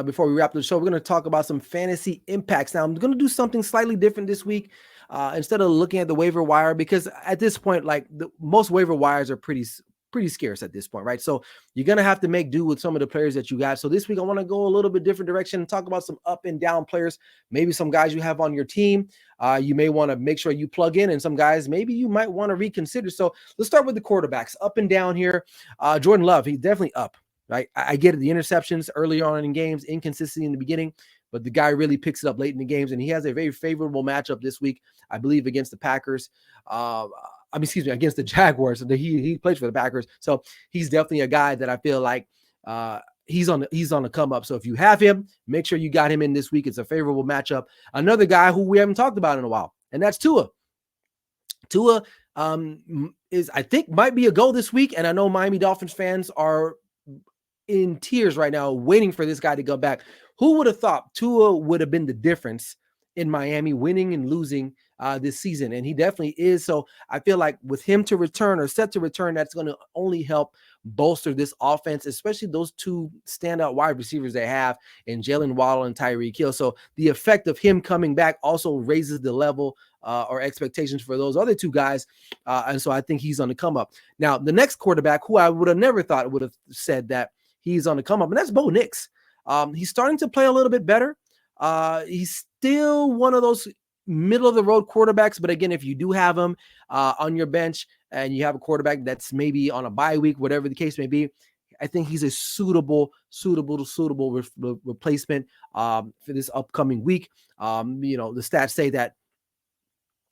before we wrap the show, we're going to talk about some fantasy impacts. Now, I'm going to do something slightly different this week. Instead of looking at the waiver wire, because at this point, like most waiver wires are pretty scarce at this point, right? So you're going to have to make do with some of the players that you got. So this week, I want to go a little bit different direction and talk about some up and down players, maybe some guys you have on your team. You may want to make sure you plug in, and some guys maybe you might want to reconsider. So let's start with the quarterbacks, up and down here. Jordan Love, he's definitely up. Right, I get it. The interceptions early on in games, inconsistency in the beginning, but the guy really picks it up late in the games, and he has a very favorable matchup this week, I believe, against the Packers. Against the Jaguars. He plays for the Packers, so he's definitely a guy that I feel like he's on the come up. So if you have him, make sure you got him in this week. It's a favorable matchup. Another guy who we haven't talked about in a while, and that's Tua. Tua is, I think, might be a go this week, and I know Miami Dolphins fans are in tears right now, waiting for this guy to go back. Who would have thought Tua would have been the difference in Miami winning and losing this season? And he definitely is. So I feel like with him to return or set to return, that's going to only help bolster this offense, especially those two standout wide receivers they have in Jalen Waddle and Tyreek Hill. So the effect of him coming back also raises the level or expectations for those other two guys. And so I think he's on the come up. Now, the next quarterback who I would have never thought would have said that he's on the come up, and that's Bo Nix. He's starting to play a little bit better. He's still one of those middle of the road quarterbacks, but again, if you do have him on your bench and you have a quarterback that's maybe on a bye week, whatever the case may be, I think he's a suitable replacement for this upcoming week. The stats say that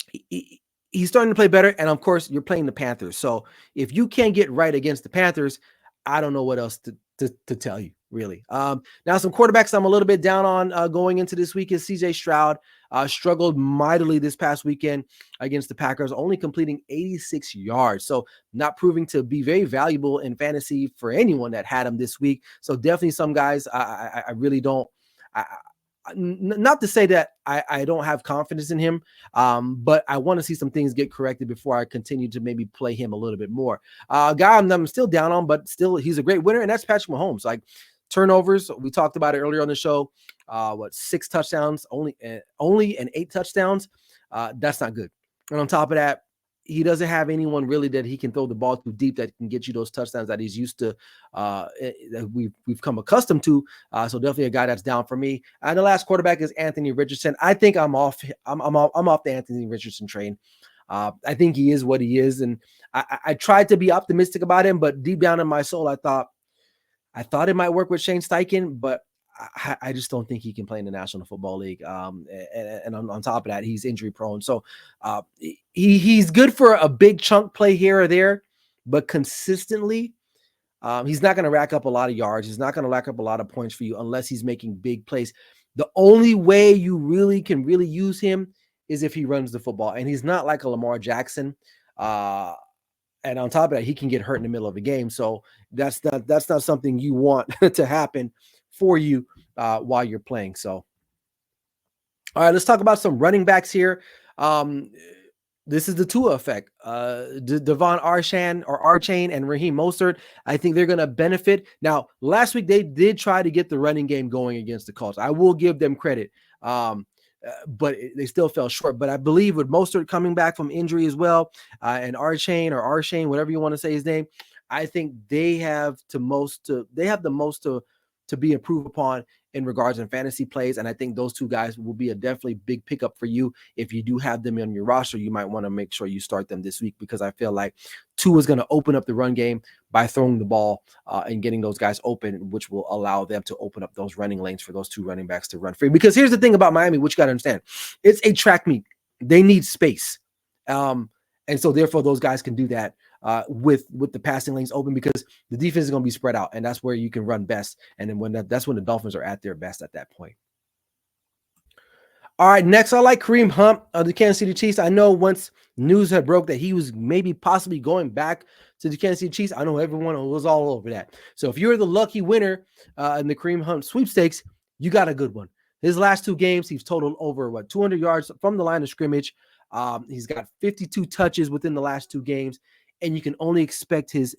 he's starting to play better, and of course, you're playing the Panthers. So if you can't get right against the Panthers, I don't know what else to tell you, really. Now, some quarterbacks I'm a little bit down on going into this week is CJ Stroud. Struggled mightily this past weekend against the Packers, only completing 86 yards. So not proving to be very valuable in fantasy for anyone that had him this week. So definitely some guys I really don't. Not to say that I don't have confidence in him, but I want to see some things get corrected before I continue to maybe play him a little bit more. Guy I'm still down on, but still he's a great winner, and that's Patrick Mahomes. Like turnovers, we talked about it earlier on the show. 6 touchdowns, only and 8 touchdowns. That's not good. And on top of that, he doesn't have anyone really that he can throw the ball too deep that can get you those touchdowns that he's used to, that we've come accustomed to. So definitely a guy that's down for me. And the last quarterback is Anthony Richardson. I think I'm off the Anthony Richardson train. I think he is what he is, and I tried to be optimistic about him, but deep down in my soul, I thought it might work with Shane Steichen, but I just don't think he can play in the National Football League. And on top of that, he's injury prone. So he's good for a big chunk play here or there, but consistently, he's not going to rack up a lot of yards. He's not going to rack up a lot of points for you unless he's making big plays. The only way you really can use him is if he runs the football, and he's not like a Lamar Jackson. And on top of that, he can get hurt in the middle of a game. So that's not something you want to happen for you while you're playing. So, all right, let's talk about some running backs here. This is the Tua effect. Devon Achane and Raheem Mostert, I think they're going to benefit. Now, last week they did try to get the running game going against the Colts. I will give them credit. But they still fell short. But I believe with Mostert coming back from injury as well, and Achane, whatever you want to say his name, I think they have the most to be improved upon in regards to fantasy plays. And I think those two guys will be a definitely big pickup for you. If you do have them on your roster, you might want to make sure you start them this week, because I feel like Tua is going to open up the run game by throwing the ball and getting those guys open, which will allow them to open up those running lanes for those two running backs to run free. Because here's the thing about Miami, which you got to understand. It's a track meet. They need space. And so therefore those guys can do that with the passing lanes open, because the defense is going to be spread out, and that's where you can run best. And then that's when the Dolphins are at their best at that point. All right, next, I like Kareem Hunt of the Kansas City Chiefs. I know once news had broke that he was maybe possibly going back to the Kansas City Chiefs, I know everyone was all over that. So if you're the lucky winner in the Kareem Hunt sweepstakes, you got a good one. His last 2 games, he's totaled over 200 yards from the line of scrimmage. He's got 52 touches within the last 2 games, and you can only expect his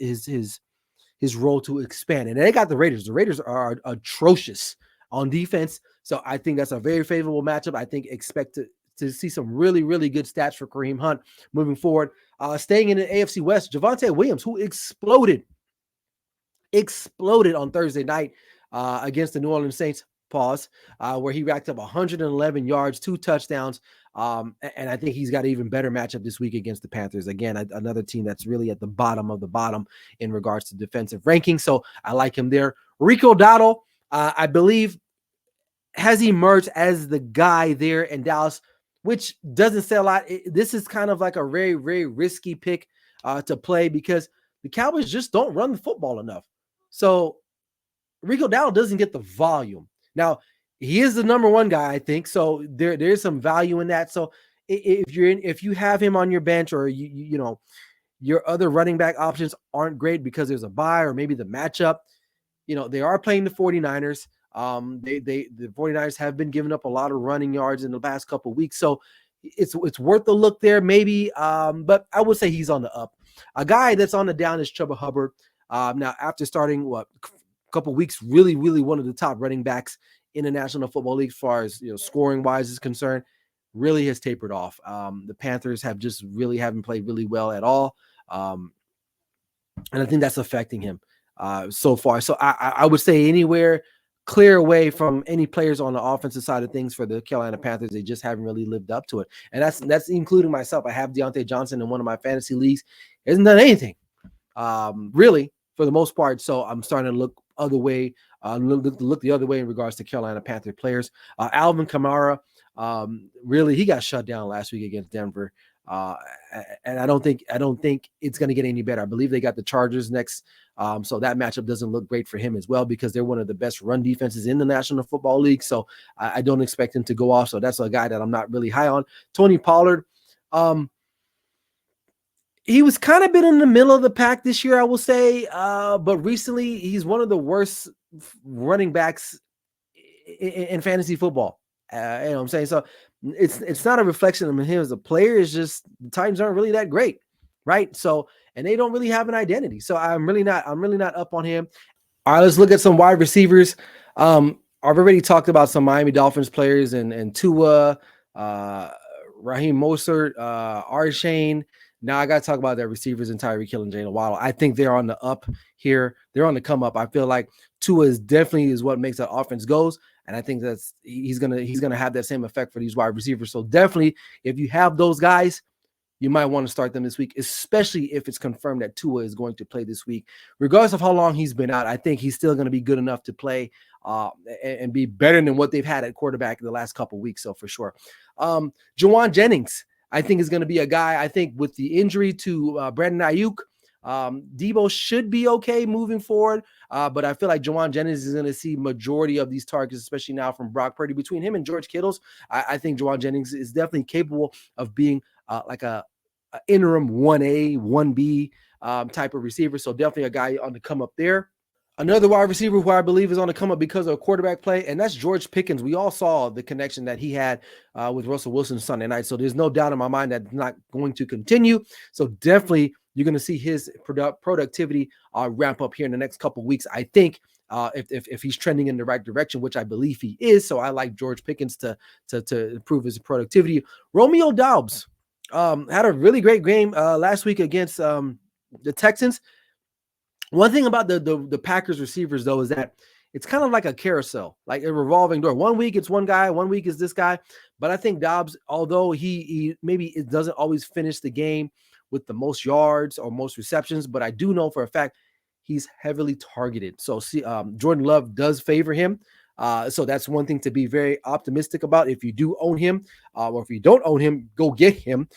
role to expand. And they got the Raiders. The Raiders are atrocious on defense. So I think that's a very favorable matchup. I think expect to see some really, really good stats for Kareem Hunt moving forward. Staying in the AFC West, Javonte Williams, who exploded on Thursday night against the New Orleans Saints, where he racked up 111 yards, 2 touchdowns. And I think he's got an even better matchup this week against the Panthers. Again, another team that's really at the bottom of the bottom in regards to defensive ranking. So I like him there. Rico Dowdle, I believe, has emerged as the guy there in Dallas, which doesn't say a lot. This is kind of like a very, very risky pick to play because the Cowboys just don't run the football enough. So Rico Dowdle doesn't get the volume. Now, he is the number one guy, I think. So there's some value in that. So if you have him on your bench, or you know your other running back options aren't great because there's a bye or maybe the matchup, you know, they are playing the 49ers. The 49ers have been giving up a lot of running yards in the past couple of weeks. So it's worth a look there, maybe. But I would say he's on the up. A guy that's on the down is Chuba Hubbard. Now, after starting a couple of weeks, really, really one of the top running backs in the National Football League as far as scoring wise is concerned, really has tapered off. The Panthers have just really haven't played really well at all. And I think that's affecting him so far. So I would say anywhere clear away from any players on the offensive side of things for the Carolina Panthers. They just haven't really lived up to it. And that's including myself. I have Deontay Johnson in one of my fantasy leagues. He hasn't done anything really for the most part. So I'm starting to look other way, look the other way in regards to Carolina Panther players. Alvin Kamara, really, he got shut down last week against Denver. And I don't think it's going to get any better. I believe they got the Chargers next. So that matchup doesn't look great for him as well because they're one of the best run defenses in the National Football League. So I don't expect him to go off. So that's a guy that I'm not really high on. Tony Pollard, he was kind of been in the middle of the pack this year, I will say. But recently, he's one of the worst running backs in fantasy football. You know what I'm saying? So it's not a reflection of him as a player. It's just the Titans aren't really that great, right? So, and they don't really have an identity. So I'm really not up on him. All right, let's look at some wide receivers. I've already talked about some Miami Dolphins players and Tua, Raheem Mostert, Achane. Now I got to talk about their receivers and Tyreek Hill and Jalen Waddle. I think they're on the up here. They're on the come up. I feel like Tua is definitely what makes that offense goes. And I think that's he's gonna have that same effect for these wide receivers. So definitely, if you have those guys, you might want to start them this week, especially if it's confirmed that Tua is going to play this week. Regardless of how long he's been out, I think he's still going to be good enough to play and be better than what they've had at quarterback in the last couple of weeks. So for sure. Juwan Jennings, I think, is going to be a guy. I think with the injury to Brandon Ayuk, Debo should be okay moving forward. But I feel like Juwan Jennings is going to see majority of these targets, especially now from Brock Purdy. Between him and George Kittle's, I think Juwan Jennings is definitely capable of being like a interim 1A, 1B type of receiver. So definitely a guy on the come up there. Another wide receiver who I believe is on the come up because of quarterback play, and that's George Pickens. We all saw the connection that he had with Russell Wilson Sunday night. So there's no doubt in my mind that's not going to continue. So definitely you're going to see his productivity ramp up here in the next couple of weeks. I think if he's trending in the right direction, which I believe he is. So I like George Pickens to improve his productivity. Romeo Doubs had a really great game last week against the Texans. One thing about the Packers receivers, though, is that it's kind of like a carousel, like a revolving door. 1 week it's one guy, 1 week is this guy. But I think Doubs, although he maybe it doesn't always finish the game with the most yards or most receptions, but I do know for a fact he's heavily targeted. So Jordan Love does favor him. So that's one thing to be very optimistic about. If you do own him, or if you don't own him, go get him.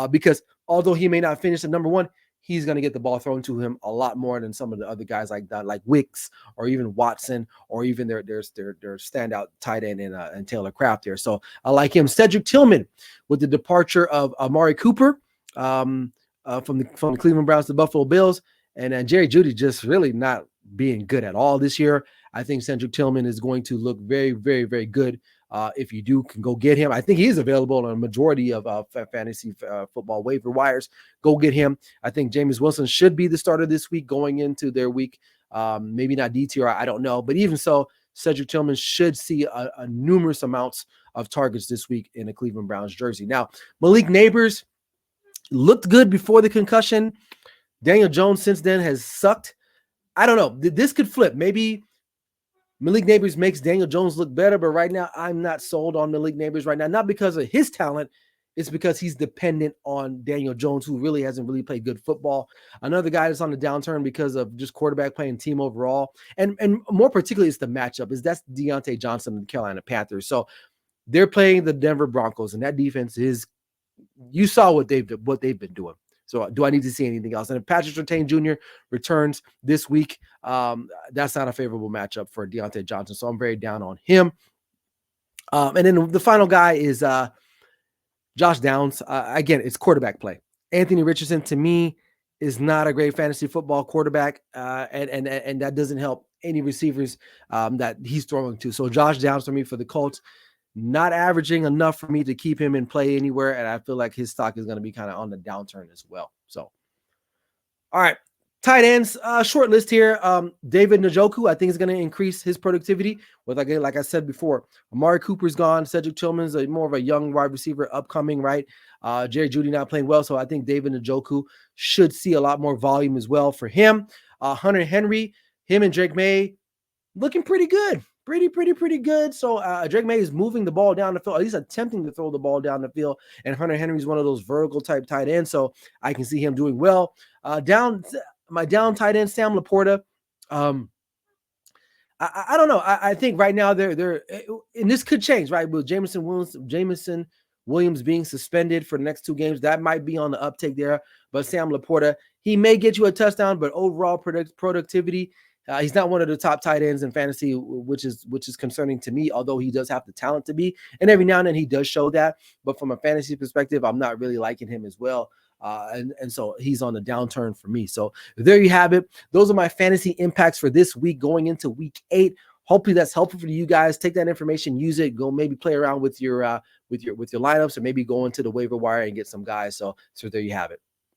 Because although he may not finish at number one, he's going to get the ball thrown to him a lot more than some of the other guys like that, like Wicks or even Watson or even their standout tight end and Taylor Kraft there. So I like him. Cedric Tillman, with the departure of Amari Cooper from the Cleveland Browns to the Buffalo Bills, and Jerry Jeudy just really not being good at all this year. I think Cedric Tillman is going to look very, very, very good. If you can go get him. I think he is available on a majority of fantasy football waiver wires. Go get him. I think Jameis Winston should be the starter this week going into their week. Maybe not DTR, I don't know. But even so, Cedric Tillman should see a numerous amounts of targets this week in a Cleveland Browns jersey. Now, Malik Neighbors looked good before the concussion. Daniel Jones since then has sucked. I don't know. This could flip. Maybe Malik Neighbors makes Daniel Jones look better, but right now I'm not sold on Malik Neighbors right now. Not because of his talent, it's because he's dependent on Daniel Jones, who really hasn't really played good football. Another guy that's on the downturn because of just quarterback play and team overall. And more particularly, it's the matchup. That's Deontay Johnson and the Carolina Panthers. So they're playing the Denver Broncos, and that defense is, you saw what they've been doing. So do I need to see anything else? And if Patrick Surtain Jr. returns this week, that's not a favorable matchup for Deontay Johnson. So I'm very down on him. And then the final guy is Josh Downs. Again, it's quarterback play. Anthony Richardson, to me, is not a great fantasy football quarterback, and that doesn't help any receivers that he's throwing to. So Josh Downs for me for the Colts, not averaging enough for me to keep him in play anywhere, and I feel like his stock is going to be kind of on the downturn as well. So, all right, tight ends, short list here. David Njoku, I think, is going to increase his productivity. With, again, like I said before, Amari Cooper's gone. Cedric Tillman's more of a young wide receiver upcoming, right? Jerry Jeudy not playing well, so I think David Njoku should see a lot more volume as well for him. Hunter Henry, him and Drake May looking pretty good. Pretty good. So Drake May is moving the ball down the field, at least attempting to throw the ball down the field. And Hunter Henry is one of those vertical type tight ends, so I can see him doing well. Down tight end, Sam Laporta. I don't know. I think right now they're and this could change, right? With Jameson Williams being suspended for the next 2 games, that might be on the uptake there. But Sam Laporta, he may get you a touchdown, but overall productivity, he's not one of the top tight ends in fantasy, which is concerning to me, although he does have the talent to be. And every now and then he does show that. But from a fantasy perspective, I'm not really liking him as well. And so he's on the downturn for me. So there you have it. Those are my fantasy impacts for this week going into week 8. Hopefully that's helpful for you guys. Take that information, use it, go maybe play around with your lineups, or maybe go into the waiver wire and get some guys. So there you have it.